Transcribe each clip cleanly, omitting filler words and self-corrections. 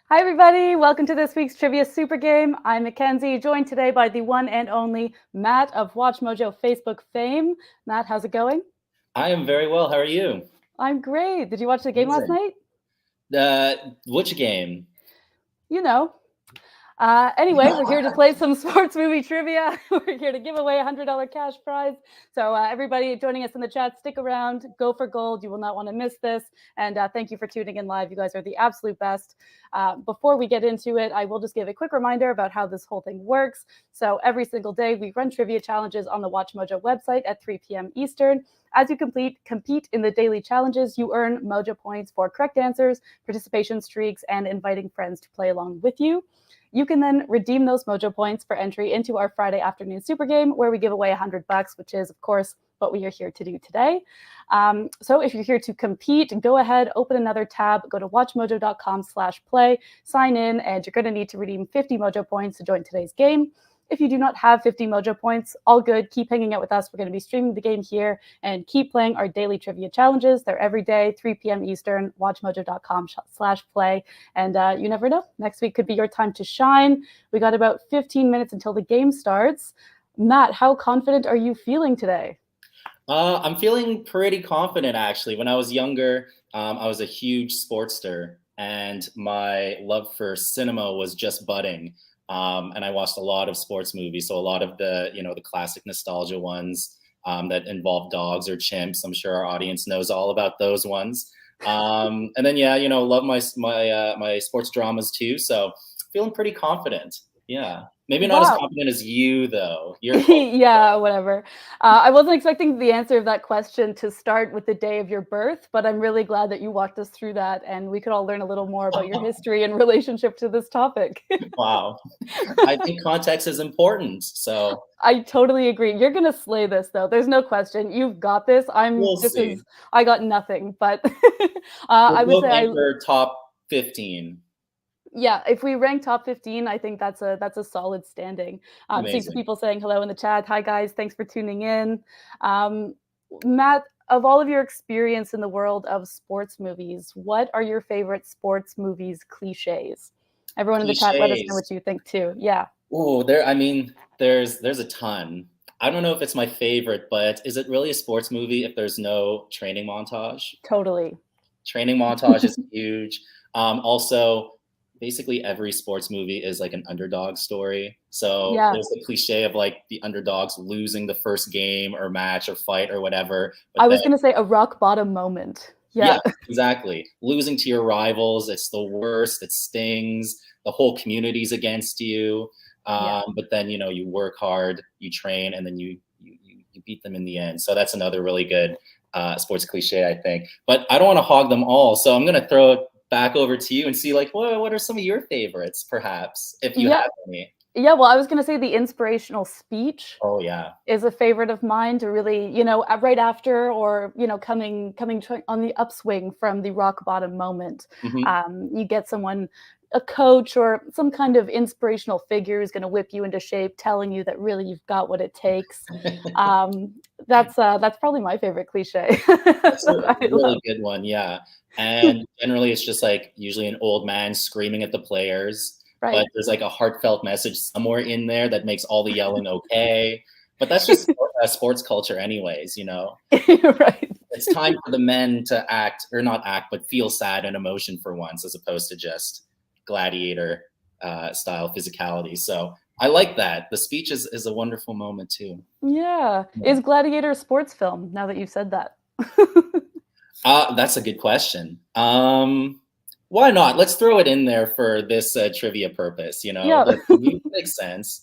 Hi, everybody. Welcome to this week's Trivia Super Game. I'm Mackenzie, joined today by the one and only Matt of WatchMojo Facebook fame. Matt, how's it going? I am very well. How are you? I'm great. Did you watch the game last Amazing. night? Which game? You know. Anyway, we're here to play some sports movie trivia. We're here to give away a $100 cash prize. So everybody joining us in the chat, stick around, go for gold. You will not want to miss this. And thank you for tuning in live. You guys are the absolute best. Before we get into it, I will just give a quick reminder about how this whole thing works. So every single day, we run trivia challenges on the WatchMojo website at 3 p.m. Eastern. As you compete in the daily challenges, you earn Mojo points for correct answers, participation streaks, and inviting friends to play along with you. You can then redeem those Mojo points for entry into our Friday afternoon super game, where we give away $100, which is, of course, what we are here to do today. So if you're here to compete, go ahead, open another tab, go to WatchMojo.com/play, sign in, and you're going to need to redeem 50 Mojo points to join today's game. If you do not have 50 Mojo points, all good. Keep hanging out with us. We're going to be streaming the game here and keep playing our daily trivia challenges. They're every day, 3 p.m. Eastern, WatchMojo.com/play. And you never know. Next week could be your time to shine. We got about 15 minutes until the game starts. Matt, how confident are you feeling today? I'm feeling pretty confident, actually. When I was younger, I was a huge sportster, and my love for cinema was just budding. And I watched a lot of sports movies, so a lot of the classic nostalgia ones that involve dogs or chimps. I'm sure our audience knows all about those ones. And then love my sports dramas too. So feeling pretty confident. Yeah, maybe not as confident as you though. You're yeah, whatever. I wasn't expecting the answer of that question to start with the day of your birth, but I'm really glad that you walked us through that, and we could all learn a little more about your history and relationship to this topic. Wow. I think context is important. So I totally agree. You're gonna slay this, though. There's no question. You've got this. we'll see. I got nothing, but We'll I would both say aim for top 15. yeah, if we rank top 15, I think that's a solid standing. Seeing some Amazing. people saying hello in the chat. Hi guys, thanks for tuning in. Matt, of all of your experience in the world of sports movies, what are your favorite sports movies cliches? Everyone in the chat, let us know Cliches. what you think too. Yeah. Oh, there's a ton. I don't know if it's my favorite, but is it really a sports movie if there's no training montage? Totally. Training montage is huge. Also, basically every sports movie is like an underdog story. So Yeah. there's the cliche of like the underdogs losing the first game or match or fight or whatever. But I then, was gonna say a rock bottom moment. yeah, Yeah. exactly. Losing to your rivals, it's the worst. It stings. The whole community's against you. Yeah. But then you work hard, you train, and then you beat them in the end. So that's another really good sports cliche, I think. But I don't want to hog them all, so I'm gonna throw it back over to you and see like what are some of your favorites, perhaps, if you Yeah. have any. Yeah, well, I was gonna say the inspirational speech Oh yeah. is a favorite of mine to really, right after or, coming on the upswing from the rock bottom moment. Hmm. You get someone, a coach or some kind of inspirational figure who's going to whip you into shape, telling you that really you've got what it takes. That's probably my favorite cliche. That's a I really love. good one, yeah. And generally, it's just like usually an old man screaming at the players, Right. but there's like a heartfelt message somewhere in there that makes all the yelling okay. But that's just sports culture, anyways. Right. It's time for the men to act, or not act, but feel sad and emotion for once, as opposed to just gladiator style physicality. So I like that. The speech is a wonderful moment too. Yeah. Yeah. Is Gladiator a sports film, now that you've said that? That's a good question. Why not? Let's throw it in there for this trivia purpose. Yeah. The movie makes sense.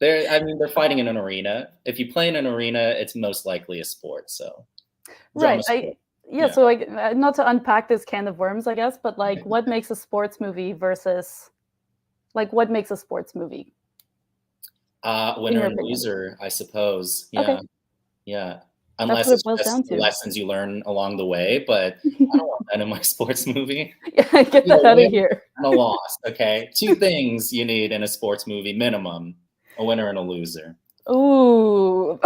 They're fighting in an arena. If you play in an arena, it's most likely a sport. So, drama Right. sport. Yeah, Yeah. so like not to unpack this can of worms, I guess, but like what makes a sports movie versus like what makes a sports movie in Winner your and opinion? loser, I suppose. Okay. Yeah, yeah. That's Unless what it it's boils just down the to. lessons you learn along the way, but I don't want that in my sports movie. Yeah, I get need a that out of win here. and a loss. Okay, two things you need in a sports movie minimum: a winner and a loser. Ooh.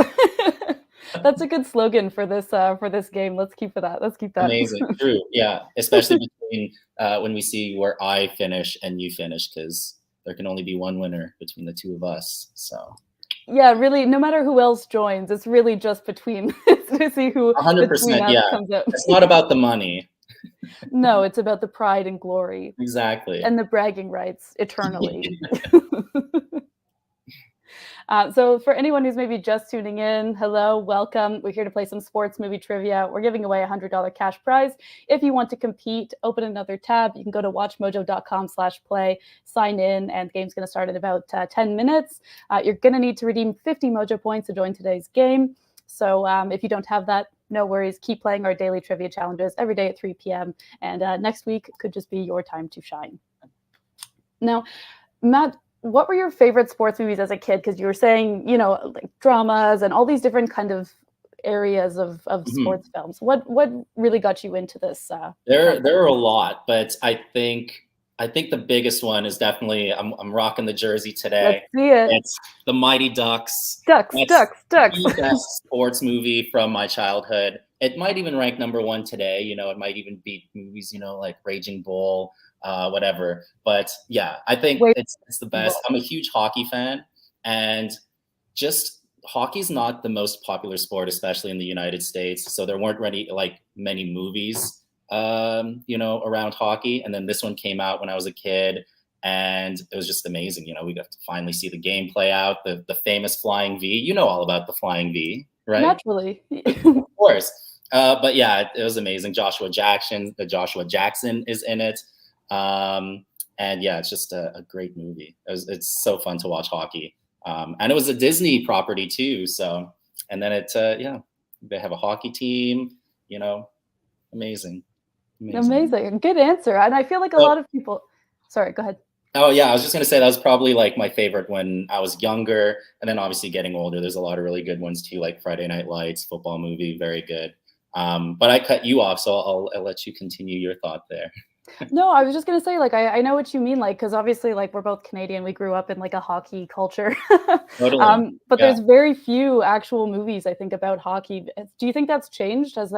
That's a good slogan for this game. Let's keep that. Let's keep that. Amazing. True. Yeah. Especially between when we see where I finish and you finish, because there can only be one winner between the two of us. So Yeah, really, no matter who else joins, it's really just between to see who between 100%. us Yeah. comes out. It's not about the money. No, it's about the pride and glory Exactly. and the bragging rights eternally. So for anyone who's maybe just tuning in, hello, welcome. We're here to play some sports movie trivia. We're giving away a $100 cash prize. If you want to compete, open another tab. You can go to WatchMojo.com/play, sign in, and the game's going to start in about 10 minutes. You're going to need to redeem 50 Mojo points to join today's game. So if you don't have that, no worries. Keep playing our daily trivia challenges every day at 3 p.m. And next week could just be your time to shine. Now, Matt, what were your favorite sports movies as a kid? Because you were saying, like dramas and all these different kind of areas of sports films. What really got you into this? There are a lot, but I think the biggest one is definitely I'm rocking the jersey today. Let's see it. It's the Mighty Ducks. Ducks. The best sports movie from my childhood. It might even rank #1 today. It might even beat movies, like Raging Bull, whatever. But yeah, I think it's the best. I'm a huge hockey fan, and just hockey's not the most popular sport, especially in the United States. So there weren't many movies, around hockey. And then this one came out when I was a kid, and it was just amazing. We got to finally see the game play out, the famous flying V. You know all about the flying V, right? Naturally. Of course. But yeah, it was amazing. Joshua Jackson is in it. And yeah, it's just a great movie. It's so fun to watch hockey. And it was a Disney property too. So, and then they have a hockey team, amazing. Good answer. And I feel like a lot of people, sorry, go ahead. Oh yeah, I was just going to say that was probably like my favorite when I was younger. And then obviously getting older, there's a lot of really good ones too, like Friday Night Lights, football movie, very good. But I cut you off, so I'll let you continue your thought there. No, I was just gonna say, I know what you mean, because obviously, we're both Canadian. We grew up in a hockey culture. Totally. But there's very few actual movies, I think, about hockey. Do you think that's changed? Was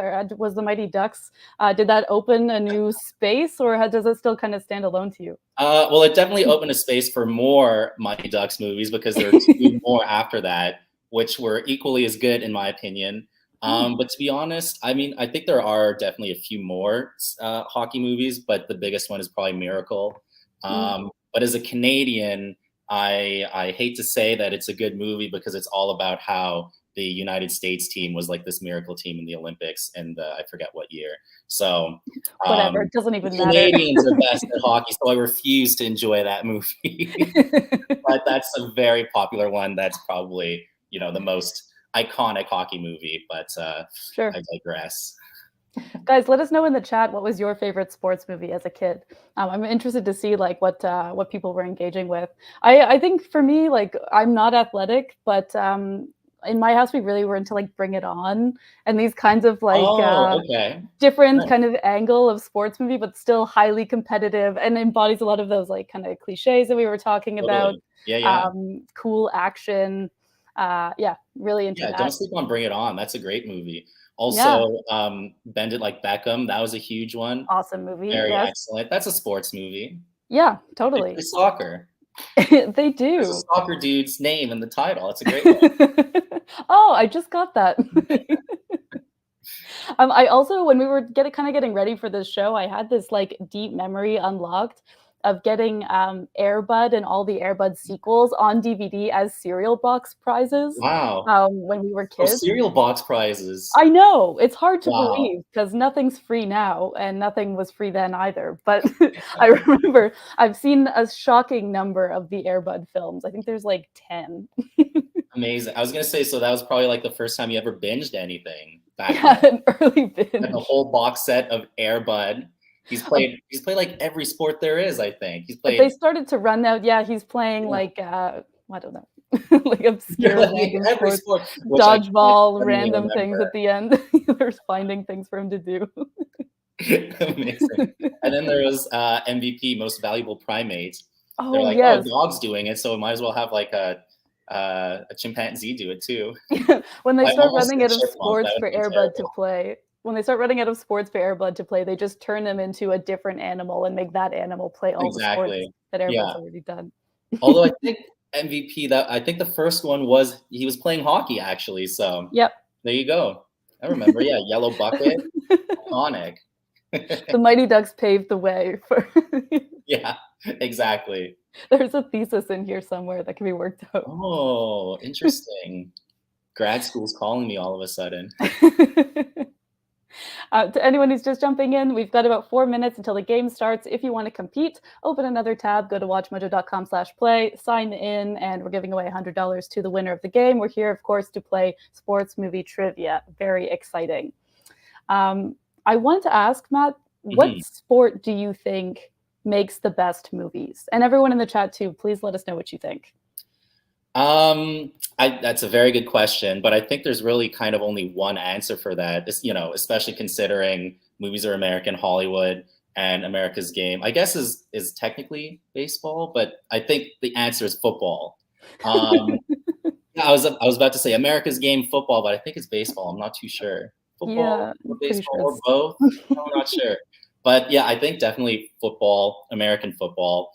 the Mighty Ducks? Did that open a new space, or does it still kind of stand alone to you? Well, it definitely opened a space for more Mighty Ducks movies, because there are 2 more after that, which were equally as good in my opinion. But to be honest, I think there are definitely a few more hockey movies, but the biggest one is probably Miracle. But as a Canadian, I hate to say that it's a good movie, because it's all about how the United States team was like this miracle team in the Olympics, and I forget what year. So whatever, it doesn't even matter. Canadians are best at hockey, so I refuse to enjoy that movie. But that's a very popular one. That's probably the most iconic hockey movie, but sure. I digress. Guys, let us know in the chat what was your favorite sports movie as a kid. I'm interested to see what people were engaging with. I think for me, I'm not athletic, but in my house we really were into Bring It On and these kinds of different kind of angle of sports movie, but still highly competitive and embodies a lot of those kind of cliches that we were talking about. Yeah. Cool action. Really into that. Don't sleep on Bring It On. That's a great movie. Also, Bend It Like Beckham. That was a huge one. Awesome movie. Very excellent. That's a sports movie. Yeah, totally. They play soccer. They do. There's a soccer dude's name in the title. It's a great one. Oh, I just got that. I also, when we were getting ready for this show, I had this deep memory unlocked of getting Air Bud and all the Air Bud sequels on DVD as cereal box prizes. Wow. When we were kids. Cereal box prizes. I know. It's hard to believe, because nothing's free now, and nothing was free then either. But I remember I've seen a shocking number of the Air Bud films. I think there's 10. Amazing. I was going to say, so that was probably the first time you ever binged anything back then. An early binge. And the whole box set of Air Bud. He's played every sport there is, I think. They started to run out. Yeah, he's playing I don't know. Obscure every sport. Dodgeball, random things at the end. There's finding things for him to do. Amazing. And then there was MVP, Most Valuable Primate. Oh, They're yes. dog's doing it, so it might as well have a a chimpanzee do it too. When they I start almost running said out of chipmunk. That sports would for be Airbud to terrible. play, when they start running out of sports for Airbud to play, they just turn them into a different animal and make that animal play all the sports Exactly. that Airbud's Yeah. already done. Although I think MVP, that I think the first one was he was playing hockey actually. So Yep. there you go. I remember. Yeah, yellow bucket, iconic. The Mighty Ducks paved the way for Yeah, exactly. there's a thesis in here somewhere that can be worked out. Oh, interesting. Grad school's calling me all of a sudden. To anyone who's just jumping in, we've got about 4 minutes until the game starts. If you want to compete, open another tab, go to WatchMojo.com/play, sign in, and we're giving away $100 to the winner of the game. We're here, of course, to play sports movie trivia. Very exciting. I wanted to ask, Matt, what Mhm. sport do you think makes the best movies? And everyone in the chat, too, please let us know what you think. That's a very good question, but I think there's really kind of only one answer for that. Especially considering movies are American Hollywood and America's game, I guess is technically baseball, but I think the answer is football. Um, yeah, I was about to say America's game football, but I think it's baseball. I'm not too sure. Football Yeah, or I'm pretty baseball sure or it's both. I'm not sure. But yeah, I think definitely football, American football.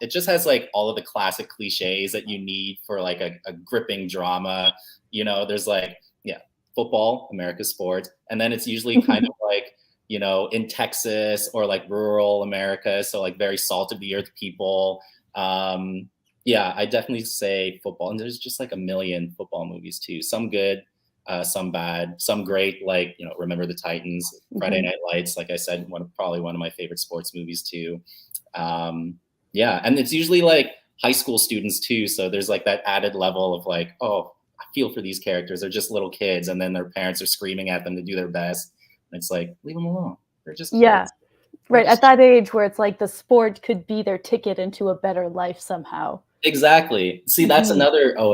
It just has like all of the classic cliches that you need for like a gripping drama. There's like, yeah, football, America's sport. And then it's usually kind of like, in Texas or like rural America. So like very salt of the earth people. Yeah, I definitely say football. And there's just like a million football movies too. Some good, some bad, some great, like, Remember the Titans, Friday Mhm. Night Lights, like I said, probably one of my favorite sports movies too. Yeah, and it's usually like high school students too. So there's like that added level of like, oh, I feel for these characters. They're just little kids, and then their parents are screaming at them to do their best. And it's like, leave them alone. They're just Yeah, kids. They're right. At just that age where it's like the sport could be their ticket into a better life somehow. exactly. See, Mhm.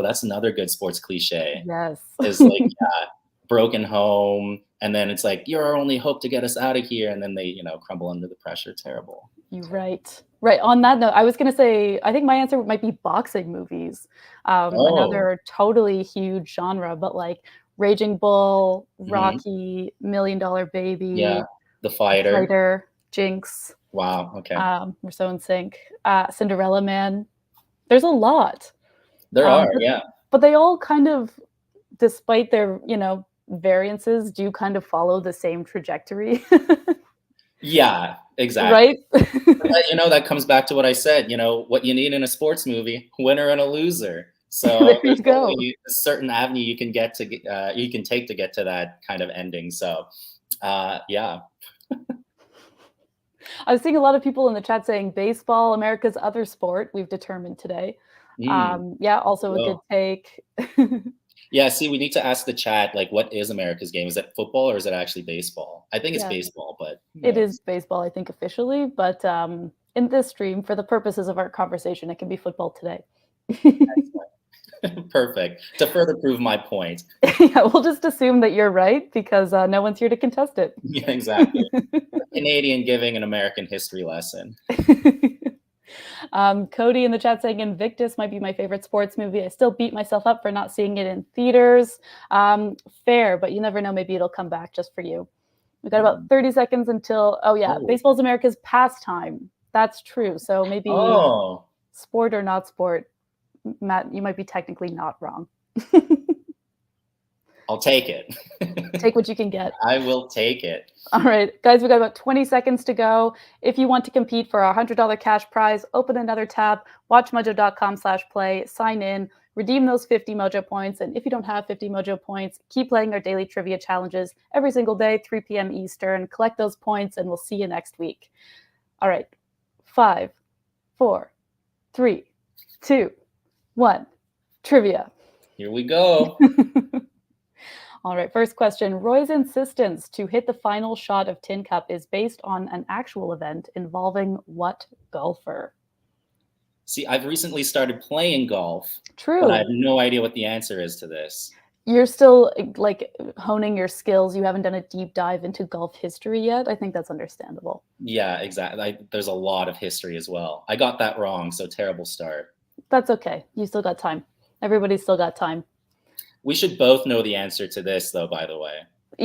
that's another good sports cliche. Yes. Is like, yeah, broken home, and then it's like, you're our only hope to get us out of here, and then they, crumble under the pressure. Terrible. You're Terrible. right. Right. On that note, I was going to say, I think my answer might be boxing movies. Oh, Another totally huge genre, but like Raging Bull, mhm. Rocky, Million Dollar Yeah, Baby, The The Fighter. Fighter, Jinx. Wow. Okay. We're so in sync. Cinderella Man. There's a lot. There Um, are. but, Yeah. but they all kind of, despite their, variances, do kind of follow the same trajectory. Yeah, exactly. Right? But that comes back to what I said, what you need in a sports movie, winner and a loser. So There you there's go. only a certain avenue you can you can take to get to that kind of ending. So, yeah. I was seeing a lot of people in the chat saying baseball, America's other sport, we've determined today. Yeah, also a good Well, take. yeah, see, we need to ask the chat, like, what is America's game? Is it football or is it actually baseball? I think it's Yeah, baseball, but who it is knows? baseball, I think, officially, but in this stream, for the purposes of our conversation, it can be football today. Perfect. To further prove my point. Yeah, we'll just assume that you're right because no one's here to contest it. Yeah, exactly. Canadian giving an American history lesson. Cody in the chat saying Invictus might be my favorite sports movie. I still beat myself up for not seeing it in theaters. Fair, but you never know. Maybe it'll come back just for you. We've got about 30 seconds until, oh yeah, Oh. baseball's America's pastime. That's true. So maybe Oh, sport or not sport, Matt, you might be technically not wrong. I'll take it. Take what you can get. I will take it. All right, guys, we've got about 20 seconds to go. If you want to compete for our $100 cash prize, open another tab, WatchMojo.com/play, sign in, redeem those 50 Mojo points. And if you don't have 50 Mojo points, keep playing our daily trivia challenges every single day, 3 p.m. Eastern. Collect those points, and we'll see you next week. All right, 5, 4, 3, 2, 1. Trivia. Here we go. All right, first question. Roy's insistence to hit the final shot of Tin Cup is based on an actual event involving what golfer? See, I've recently started playing golf, but I have True. no idea what the answer is to this. You're still like honing your skills. You haven't done a deep dive into golf history yet. I think that's understandable. Yeah, exactly. There's a lot of history as well. I got that wrong, so terrible start. That's okay. You still got time. Everybody's still got time. We should both know the answer to this, though, by the way.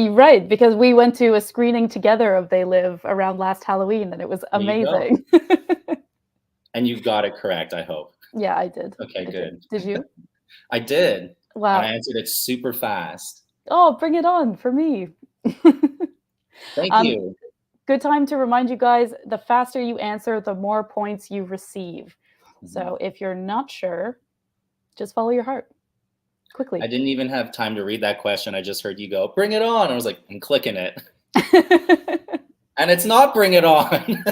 Right, because we went to a screening together of They Live around last Halloween, and it was amazing. And you got it correct, I hope. Yeah, I did. Okay, good. Did you? I did. Wow. And I answered it super fast. Oh, bring it on for me. Thank you. Good time to remind you guys, the faster you answer, the more points you receive. So if you're not sure, just follow your heart. Quickly. I didn't even have time to read that question. I just heard you go, bring it on. I was like, I'm clicking it. And it's not bring it on.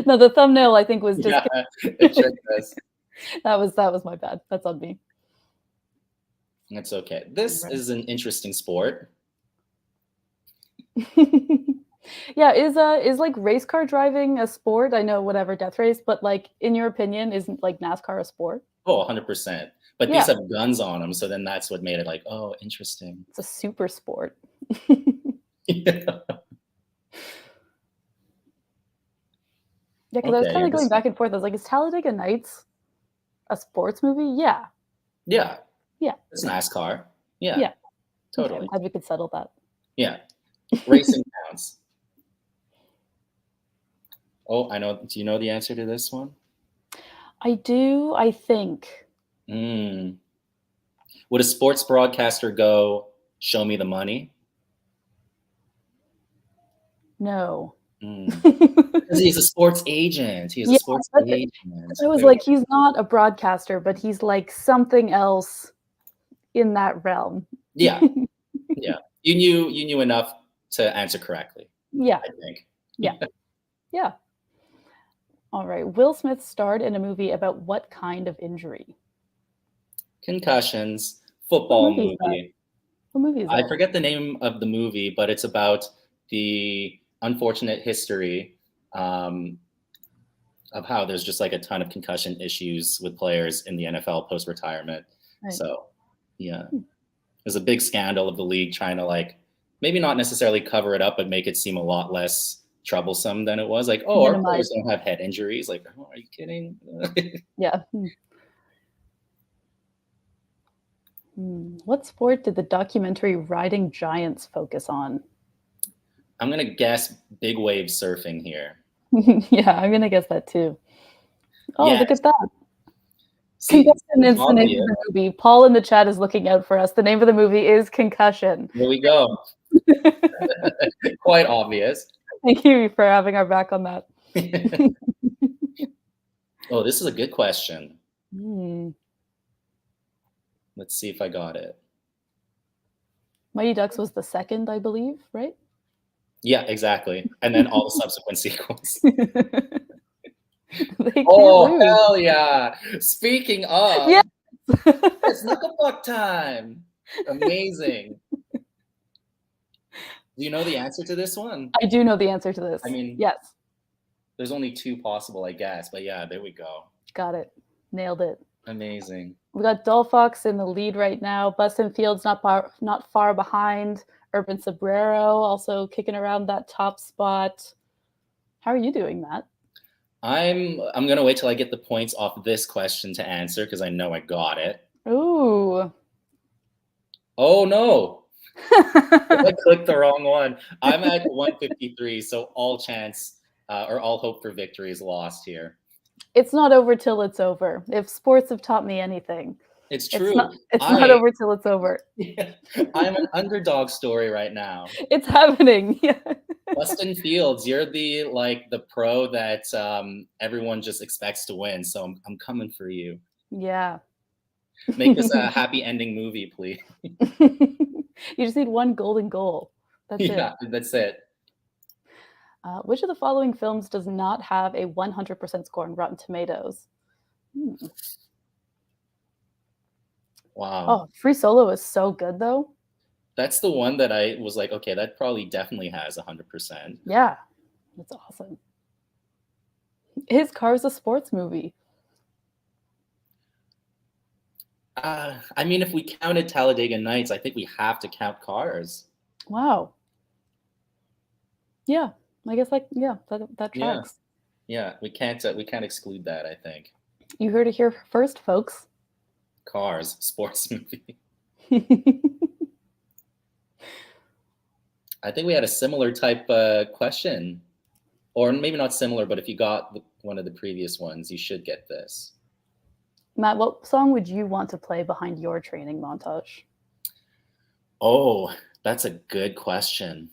No, the thumbnail I think was just it tricked us. That was my bad. That's on me. It's okay. This is an interesting sport. Yeah, is like race car driving a sport? I know whatever, death race, but like in your opinion, isn't like NASCAR a sport? Oh, 100%. But these have guns on them, so then that's what made it like, oh, interesting. It's a super sport. Yeah, because I was kind of going back and forth. I was like, is Talladega Nights a sports movie? Yeah. Yeah. Yeah. It's NASCAR. Yeah. Yeah. Totally. Okay, I'm glad we could settle that. Yeah. Racing counts. Oh, I know. Do you know the answer to this one? I do, I think. Would a sports broadcaster go, show me the money? No. Because he's a sports agent. He's a sports agent. I was like, he's not a broadcaster, but he's like something else in that realm. Yeah. Yeah. You knew enough to answer correctly. Yeah. I think. Yeah. Yeah. All right. Will Smith starred in a movie about what kind of injury? Concussions. Football movie. What movie is that? I forget the name of the movie, but it's about the unfortunate history of how there's just like a ton of concussion issues with players in the NFL post-retirement. Right. So, yeah, there's a big scandal of the league trying to like maybe not necessarily cover it up, but make it seem a lot less troublesome than it was. Like, oh, our players don't have head injuries. Like, oh, are you kidding? Yeah. What sport did the documentary Riding Giants focus on? I'm going to guess big wave surfing here. Yeah, I'm going to guess that too. Oh, yes. Look at that. See, Concussion is the name of the movie. Paul in the chat is looking out for us. The name of the movie is Concussion. There we go. Quite obvious. Thank you for having our back on that. Oh, this is a good question. Let's see if I got it. Mighty Ducks was the second, I believe, right? Yeah, exactly. And then all the subsequent sequels. Oh, lose. Hell yeah. Speaking of, yes. It's Knucklepuck time. Amazing. Do you know the answer to this one? I do know the answer to this. I mean, yes. There's only two possible, I guess. But yeah, there we go. Got it. Nailed it. Amazing. We got Dull Fox in the lead right now. Bustin Fields not far behind. Urban Sobrero also kicking around that top spot. How are you doing, Matt? I'm gonna wait till I get the points off this question to answer because I know I got it. Ooh. Oh no. I clicked the wrong one. I'm at 153, so all chance or all hope for victory is lost here. It's not over till it's over. If sports have taught me anything. It's true. It's not over till it's over. Yeah, I'm an underdog story right now. It's happening. Yeah. Bustin Fields, you're the pro that everyone just expects to win. So I'm coming for you. Yeah. Make this a happy ending movie, please. You just need one golden goal. That's it. Yeah, that's it. Which of the following films does not have a 100% score on Rotten Tomatoes? Wow. Oh, Free Solo is so good, though. That's the one that I was like, okay, that probably definitely has 100%. Yeah, that's awesome. Is Cars a sports movie? I mean, if we counted Talladega Nights, I think we have to count Cars. Wow. Yeah, I guess that tracks. Yeah, we can't exclude that, I think. You heard it here first, folks. Cars, sports movie. I think we had a similar type question. Or maybe not similar, but if you got one of the previous ones, you should get this. Matt, what song would you want to play behind your training montage? Oh, that's a good question.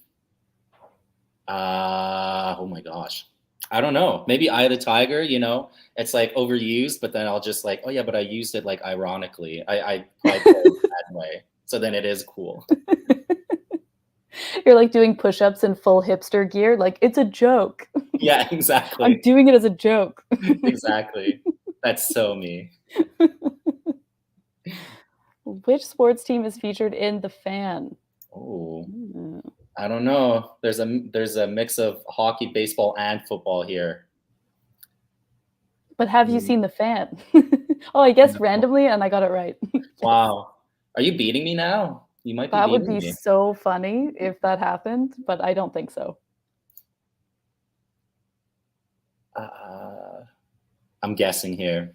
Oh my gosh. I don't know. Maybe Eye of the Tiger, you know, it's like overused, but then I'll just like, oh yeah, but I used it like ironically. I play it that way. So then it is cool. You're like doing push-ups in full hipster gear. Like, it's a joke. Yeah, exactly. I'm doing it as a joke. Exactly. That's so me. Which sports team is featured in The Fan? Oh, I don't know. There's a mix of hockey, baseball, and football here. But have you seen The Fan? Oh, I guess randomly, and I got it right. Yes. Wow. Are you beating me now? You might be That would beating be me. so funny if that happened, but I don't think so. I'm guessing here.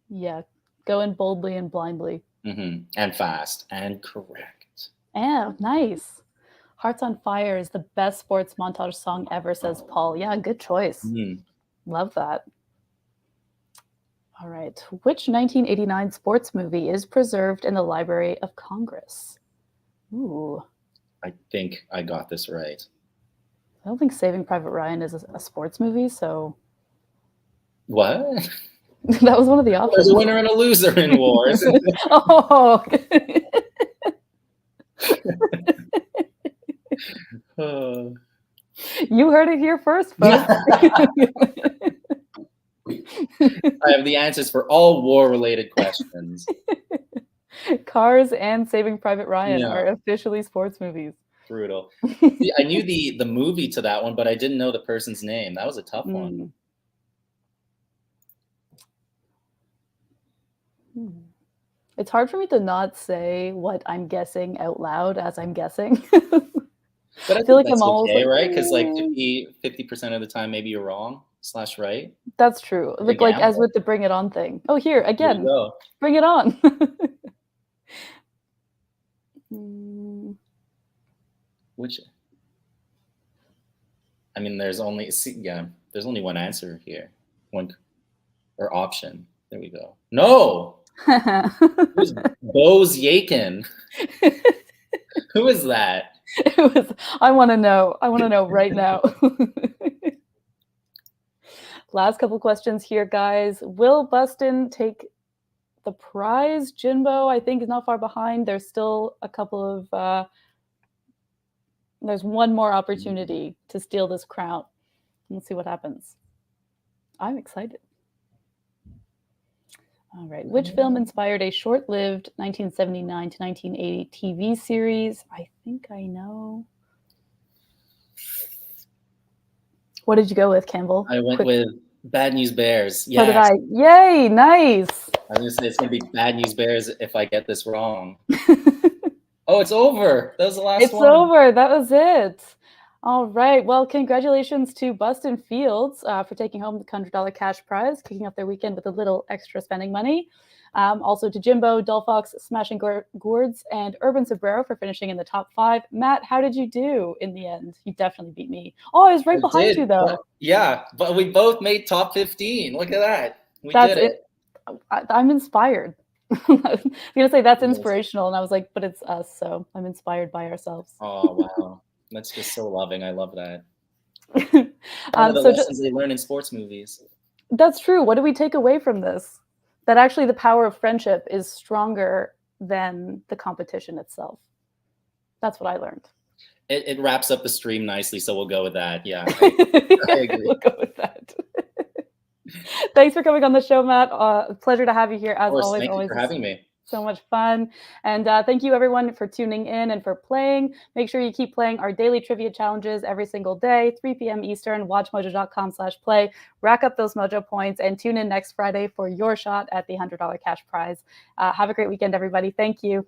Yeah, go in boldly and blindly. And fast and correct. Yeah, nice. Hearts on Fire is the best sports montage song ever, says Paul. Yeah, good choice. Love that. All right. Which 1989 sports movie is preserved in the Library of Congress? Ooh. I think I got this right. I don't think Saving Private Ryan is a sports movie, so. What? That was one of the options. There's a winner and a loser in wars. Oh. You heard it here first, folks. I have the answers for all war-related questions. Cars and Saving Private Ryan are officially sports movies. Brutal. See, I knew the movie to that one, but I didn't know the person's name. That was a tough one. It's hard for me to not say what I'm guessing out loud as I'm guessing. But I feel like I'm almost okay, right? Because like 50% of the time, maybe you're wrong / right. That's true. Like as with the Bring It On thing. Oh, here again. Bring it on. Which? I mean, there's only one answer here, one or option. There we go. No. Who's Bose Yakin? Who is that? It was. I want to know. I want to know right now. Last couple questions here, guys. Will Buston take the prize? Jinbo, I think, is not far behind. There's still a couple of. There's one more opportunity to steal this crown. Let's see what happens. I'm excited. All right. Which film inspired a short-lived 1979 to 1980 TV series? I think I know. What did you go with, Campbell? I went with Bad News Bears. Yes. So did I. Yay, nice. I was going to say it's going to be Bad News Bears if I get this wrong. Oh, it's over. That was the last one. It's over. That was it. All right. Well, congratulations to Buston Fields for taking home the $100 cash prize, kicking off their weekend with a little extra spending money. Also to Jimbo, Dullfox, Smashing Gourds, and Urban Sobrero for finishing in the top 5. Matt, how did you do in the end? You definitely beat me. Oh, I was right behind you, though. But we both made top 15. Look at that. We did it. I'm inspired. I was going to say that's inspirational, and I was like, but it's us, so I'm inspired by ourselves. Oh, wow. That's just so loving. I love that. One of the lessons they learn in sports movies. That's true. What do we take away from this? That actually the power of friendship is stronger than the competition itself. That's what I learned. It wraps up the stream nicely, so we'll go with that. Yeah, I agree. We'll go with that. Thanks for coming on the show, Matt. Pleasure to have you here as always. Thank you for having me. So much fun. And thank you everyone for tuning in and for playing. Make sure you keep playing our daily trivia challenges every single day, 3 p.m. Eastern, WatchMojo.com/play. Rack up those mojo points and tune in next Friday for your shot at the $100 cash prize. Have a great weekend, everybody. Thank you.